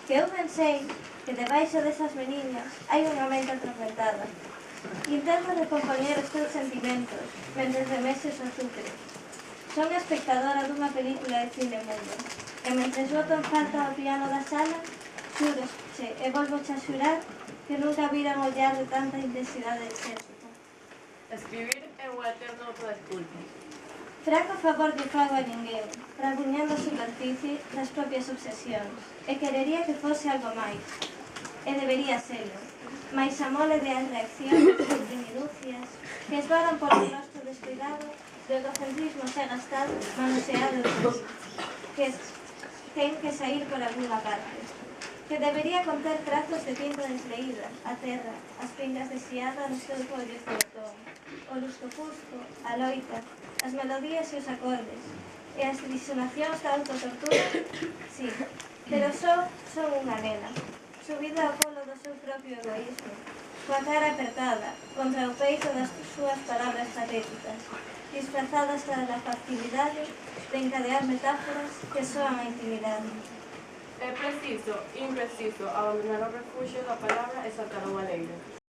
que eu pensei que debaixo desas meniñas hai unha mente atormentada. Intento recompoñer os teus sentimentos mentre remeses o azucre. Son espectadora dunha película de cine mundo, e mentres boto en falta o piano da sala, xúroche e volvoche a xurar que nunca vira un ollar de tanta intensidade exércita. Escribir é o eterno autodesculpe. Fraco favor que fago a ninguén, rabuñando a superficie das propias obsesións, e querería que fose algo máis, e debería serlo, mais a mole de as reaccións e minucias que esvaran por o rostro descuidado do egocentrismo xa gastado, manoseado que ten que sair por alguna parte, que debería conter trazos de tinta desleída, a terra, as pingas de xiada nos teus ollos de botón, o lusco-fusco, a loita, as melodías e os acordes, e as disonacións da autotortura, sí, pero só son unha nena, subida ao polo do seu propio egoísmo, coa cara apertada contra o peito das súas palabras patéticas, disfrazadas da facilidade de encadear metáforas que soan a intimidade. É preciso, impreciso, abandonar o refuxio da palabra e saltar ao baleiro.